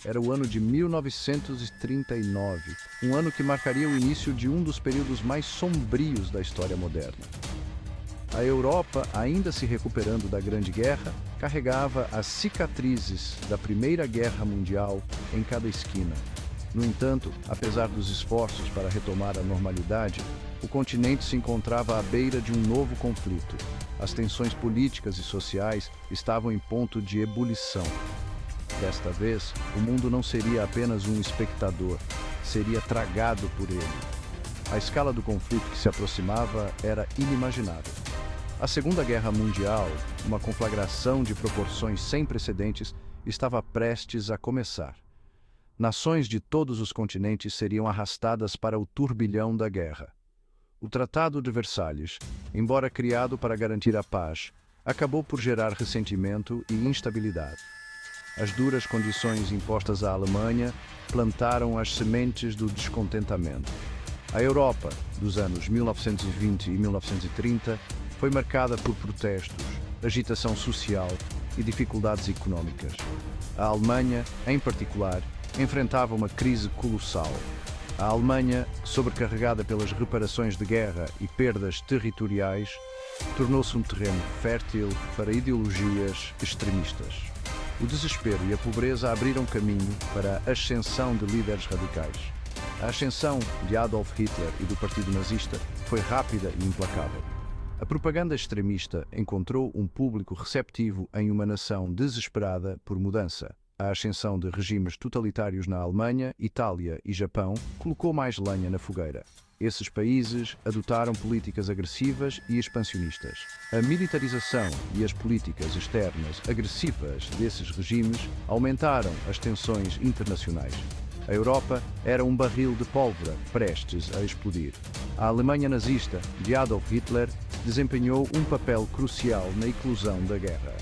Era o ano de 1939, um ano que marcaria o início de um dos períodos mais sombrios da história moderna. A Europa, ainda se recuperando da Grande Guerra, carregava as cicatrizes da Primeira Guerra Mundial em cada esquina. No entanto, apesar dos esforços para retomar a normalidade, o continente se encontrava à beira de um novo conflito. As tensões políticas e sociais estavam em ponto de ebulição. Desta vez, o mundo não seria apenas um espectador, seria tragado por ele. A escala do conflito que se aproximava era inimaginável. A Segunda Guerra Mundial, uma conflagração de proporções sem precedentes, estava prestes a começar. Nações de todos os continentes seriam arrastadas para o turbilhão da guerra. O Tratado de Versalhes, embora criado para garantir a paz, acabou por gerar ressentimento e instabilidade. As duras condições impostas à Alemanha plantaram as sementes do descontentamento. A Europa, dos anos 1920 e 1930, foi marcada por protestos, agitação social e dificuldades econômicas. A Alemanha, em particular, enfrentava uma crise colossal. A Alemanha, sobrecarregada pelas reparações de guerra e perdas territoriais, tornou-se um terreno fértil para ideologias extremistas. O desespero e a pobreza abriram caminho para a ascensão de líderes radicais. A ascensão de Adolf Hitler e do Partido Nazista foi rápida e implacável. A propaganda extremista encontrou um público receptivo em uma nação desesperada por mudança. A ascensão de regimes totalitários na Alemanha, Itália e Japão colocou mais lenha na fogueira. Esses países adotaram políticas agressivas e expansionistas. A militarização e as políticas externas agressivas desses regimes aumentaram as tensões internacionais. A Europa era um barril de pólvora prestes a explodir. A Alemanha nazista, de Adolf Hitler, desempenhou um papel crucial na eclosão da guerra.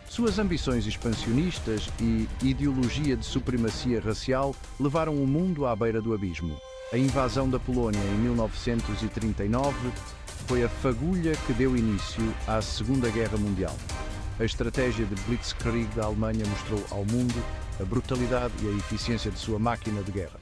Suas ambições expansionistas e ideologia de supremacia racial levaram o mundo à beira do abismo. A invasão da Polónia em 1939 foi a fagulha que deu início à Segunda Guerra Mundial. A estratégia de Blitzkrieg da Alemanha mostrou ao mundo a brutalidade e a eficiência de sua máquina de guerra.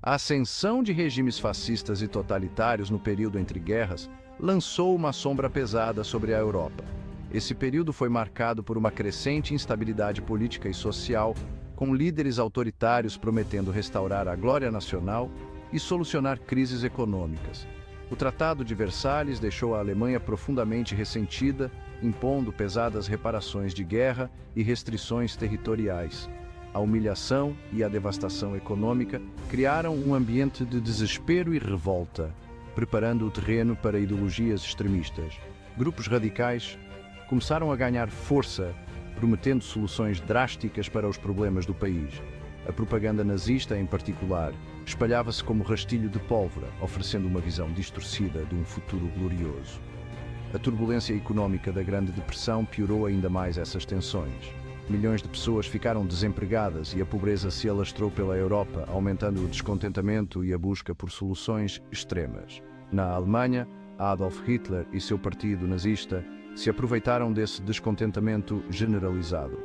A ascensão de regimes fascistas e totalitários no período entre guerras lançou uma sombra pesada sobre a Europa. Esse período foi marcado por uma crescente instabilidade política e social, com líderes autoritários prometendo restaurar a glória nacional e solucionar crises econômicas. O Tratado de Versalhes deixou a Alemanha profundamente ressentida, impondo pesadas reparações de guerra e restrições territoriais. A humilhação e a devastação econômica criaram um ambiente de desespero e revolta, preparando o terreno para ideologias extremistas. Grupos radicais começaram a ganhar força, prometendo soluções drásticas para os problemas do país. A propaganda nazista, em particular, espalhava-se como rastilho de pólvora, oferecendo uma visão distorcida de um futuro glorioso. A turbulência econômica da Grande Depressão piorou ainda mais essas tensões. Milhões de pessoas ficaram desempregadas e a pobreza se alastrou pela Europa, aumentando o descontentamento e a busca por soluções extremas. Na Alemanha, Adolf Hitler e seu partido nazista se aproveitaram desse descontentamento generalizado.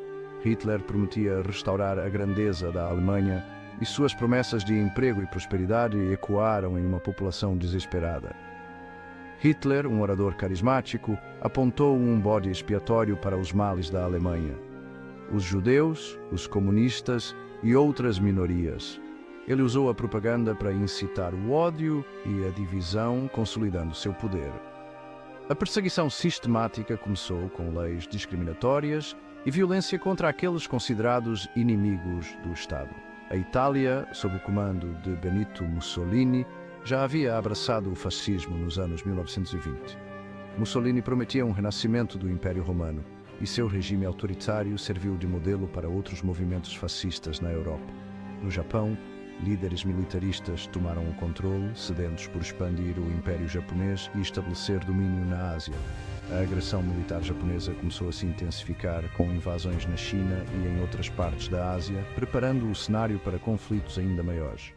Hitler prometia restaurar a grandeza da Alemanha e suas promessas de emprego e prosperidade ecoaram em uma população desesperada. Hitler, um orador carismático, apontou um bode expiatório para os males da Alemanha: os judeus, os comunistas e outras minorias. Ele usou a propaganda para incitar o ódio e a divisão, consolidando seu poder. A perseguição sistemática começou com leis discriminatórias e violência contra aqueles considerados inimigos do Estado. A Itália, sob o comando de Benito Mussolini, já havia abraçado o fascismo nos anos 1920. Mussolini prometia um renascimento do Império Romano, e seu regime autoritário serviu de modelo para outros movimentos fascistas na Europa. No Japão, líderes militaristas tomaram o controle, sedentos por expandir o Império Japonês e estabelecer domínio na Ásia. A agressão militar japonesa começou a se intensificar com invasões na China e em outras partes da Ásia, preparando o cenário para conflitos ainda maiores.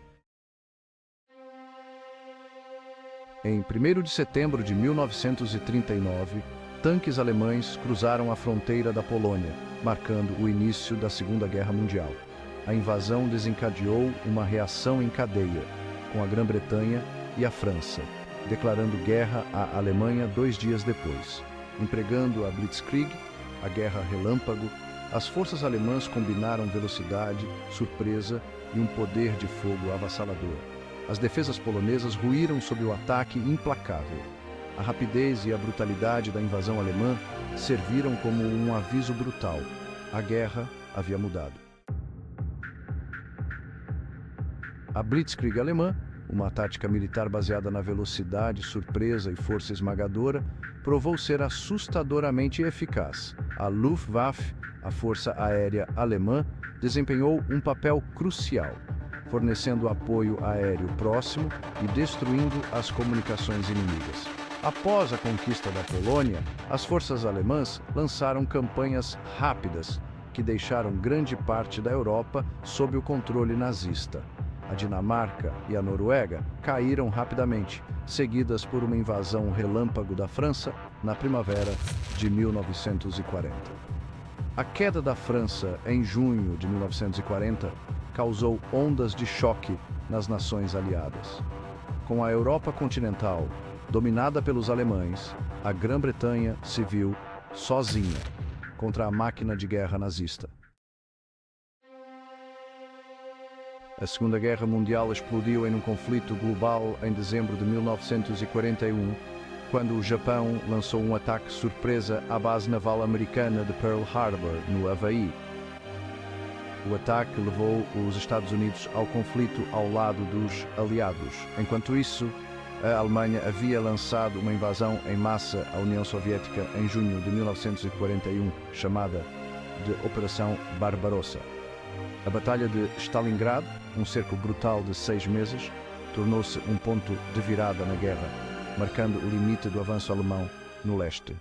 Em 1º de setembro de 1939, tanques alemães cruzaram a fronteira da Polônia, marcando o início da Segunda Guerra Mundial. A invasão desencadeou uma reação em cadeia, com a Grã-Bretanha e a França, declarando guerra à Alemanha 2 dias depois. Empregando a Blitzkrieg, a guerra relâmpago, as forças alemãs combinaram velocidade, surpresa e um poder de fogo avassalador. As defesas polonesas ruíram sob o ataque implacável. A rapidez e a brutalidade da invasão alemã serviram como um aviso brutal. A guerra havia mudado. A Blitzkrieg alemã, uma tática militar baseada na velocidade, surpresa e força esmagadora, provou ser assustadoramente eficaz. A Luftwaffe, a Força Aérea Alemã, desempenhou um papel crucial, fornecendo apoio aéreo próximo e destruindo as comunicações inimigas. Após a conquista da Polônia, as forças alemãs lançaram campanhas rápidas que deixaram grande parte da Europa sob o controle nazista. A Dinamarca e a Noruega caíram rapidamente, seguidas por uma invasão relâmpago da França na primavera de 1940. A queda da França em junho de 1940 causou ondas de choque nas nações aliadas. Com a Europa continental dominada pelos alemães, a Grã-Bretanha se viu sozinha contra a máquina de guerra nazista. A Segunda Guerra Mundial explodiu em um conflito global em dezembro de 1941, quando o Japão lançou um ataque surpresa à base naval americana de Pearl Harbor, no Havaí. O ataque levou os Estados Unidos ao conflito ao lado dos aliados. Enquanto isso, a Alemanha havia lançado uma invasão em massa à União Soviética em junho de 1941, chamada de Operação Barbarossa. A Batalha de Stalingrado, um cerco brutal de 6 meses, tornou-se um ponto de virada na guerra, marcando o limite do avanço alemão no leste.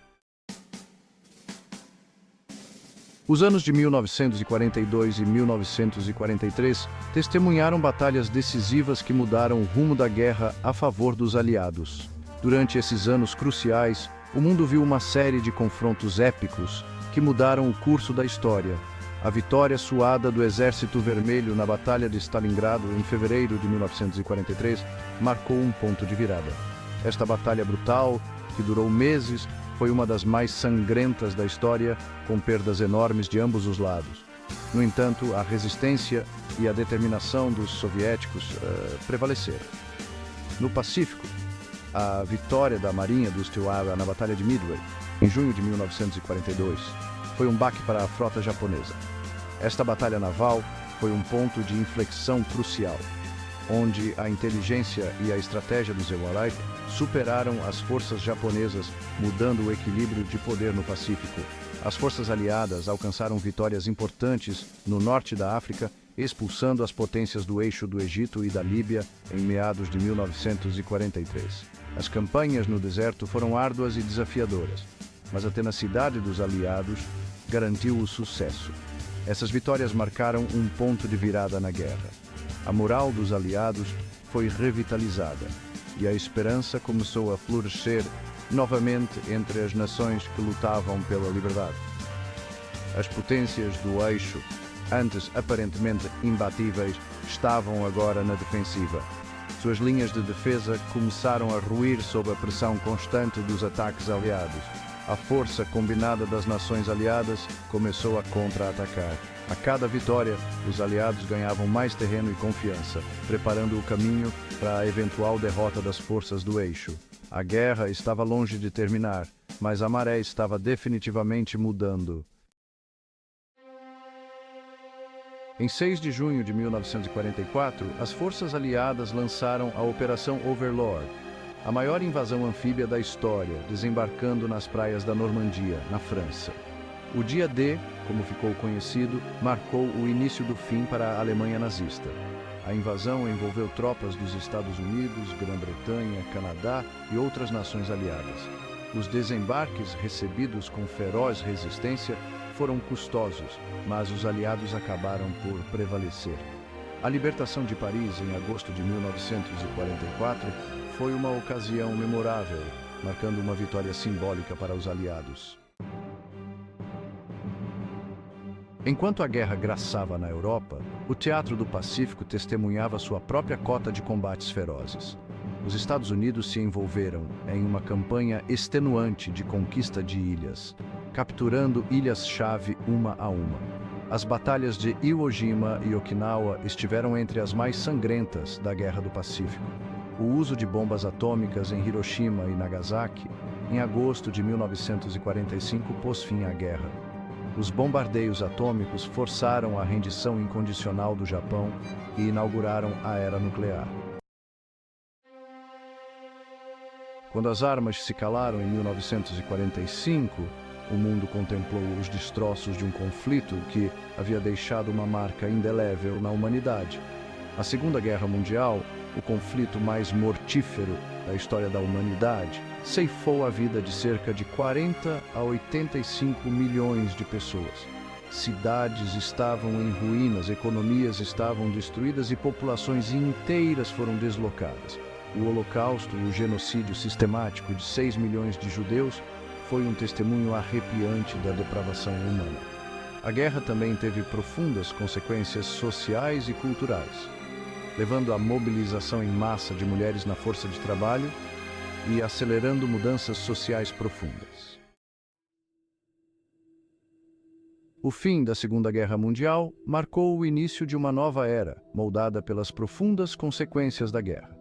Os anos de 1942 e 1943 testemunharam batalhas decisivas que mudaram o rumo da guerra a favor dos aliados. Durante esses anos cruciais, o mundo viu uma série de confrontos épicos que mudaram o curso da história. A vitória suada do Exército Vermelho na Batalha de Stalingrado em fevereiro de 1943 marcou um ponto de virada. Esta batalha brutal, que durou meses, foi uma das mais sangrentas da história, com perdas enormes de ambos os lados. No entanto, a resistência e a determinação dos soviéticos prevaleceram. No Pacífico, a vitória da Marinha dos Tokugawa na Batalha de Midway, em junho de 1942, foi um baque para a frota japonesa. Esta batalha naval foi um ponto de inflexão crucial, onde a inteligência e a estratégia dos Ewarai superaram as forças japonesas, mudando o equilíbrio de poder no Pacífico. As forças aliadas alcançaram vitórias importantes no norte da África, expulsando as potências do eixo do Egito e da Líbia em meados de 1943. As campanhas no deserto foram árduas e desafiadoras, mas a tenacidade dos aliados garantiu o sucesso. Essas vitórias marcaram um ponto de virada na guerra. A moral dos aliados foi revitalizada e a esperança começou a florescer novamente entre as nações que lutavam pela liberdade. As potências do eixo, antes aparentemente imbatíveis, estavam agora na defensiva. Suas linhas de defesa começaram a ruir sob a pressão constante dos ataques aliados. A força combinada das nações aliadas começou a contra-atacar. A cada vitória, os aliados ganhavam mais terreno e confiança, preparando o caminho para a eventual derrota das forças do eixo. A guerra estava longe de terminar, mas a maré estava definitivamente mudando. Em 6 de junho de 1944, as forças aliadas lançaram a Operação Overlord, a maior invasão anfíbia da história, desembarcando nas praias da Normandia, na França. O dia D, como ficou conhecido, marcou o início do fim para a Alemanha nazista. A invasão envolveu tropas dos Estados Unidos, Grã-Bretanha, Canadá e outras nações aliadas. Os desembarques, recebidos com feroz resistência, foram custosos, mas os aliados acabaram por prevalecer. A libertação de Paris, em agosto de 1944, foi uma ocasião memorável. marcando uma vitória simbólica para os aliados. Enquanto a guerra graçava na Europa, o Teatro do Pacífico testemunhava sua própria cota de combates ferozes. Os Estados Unidos se envolveram em uma campanha extenuante de conquista de ilhas, capturando ilhas-chave uma a uma. As batalhas de Iwo Jima e Okinawa estiveram entre as mais sangrentas da Guerra do Pacífico. O uso de bombas atômicas em Hiroshima e Nagasaki, em agosto de 1945, pôs fim à guerra. Os bombardeios atômicos forçaram a rendição incondicional do Japão e inauguraram a era nuclear. Quando as armas se calaram em 1945, o mundo contemplou os destroços de um conflito que havia deixado uma marca indelével na humanidade. A Segunda Guerra Mundial, o conflito mais mortífero da história da humanidade, ceifou a vida de cerca de 40 a 85 milhões de pessoas. Cidades estavam em ruínas, economias estavam destruídas e populações inteiras foram deslocadas. O Holocausto, o genocídio sistemático de 6 milhões de judeus, foi um testemunho arrepiante da depravação humana. A guerra também teve profundas consequências sociais e culturais, levando à mobilização em massa de mulheres na força de trabalho e acelerando mudanças sociais profundas. O fim da Segunda Guerra Mundial marcou o início de uma nova era, moldada pelas profundas consequências da guerra.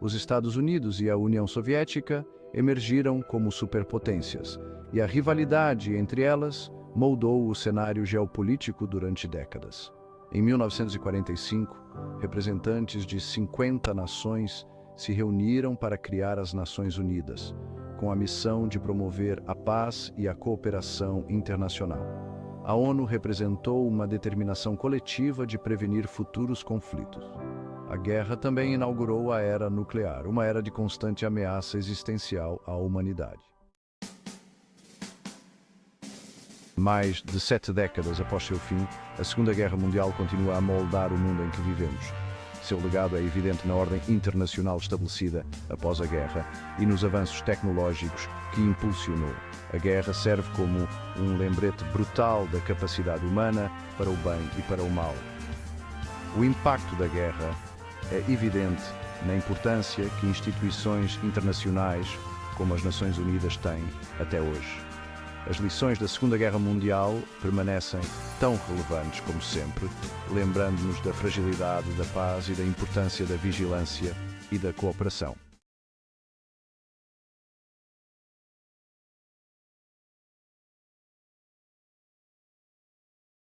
Os Estados Unidos e a União Soviética emergiram como superpotências, e a rivalidade entre elas moldou o cenário geopolítico durante décadas. Em 1945, representantes de 50 nações se reuniram para criar as Nações Unidas, com a missão de promover a paz e a cooperação internacional. A ONU representou uma determinação coletiva de prevenir futuros conflitos. A guerra também inaugurou a era nuclear, uma era de constante ameaça existencial à humanidade. Mais de 7 décadas após seu fim, a Segunda Guerra Mundial continua a moldar o mundo em que vivemos. Seu legado é evidente na ordem internacional estabelecida após a guerra e nos avanços tecnológicos que impulsionou. A guerra serve como um lembrete brutal da capacidade humana para o bem e para o mal. O impacto da guerra é evidente na importância que instituições internacionais como as Nações Unidas têm até hoje. As lições da Segunda Guerra Mundial permanecem tão relevantes como sempre, lembrando-nos da fragilidade da paz e da importância da vigilância e da cooperação.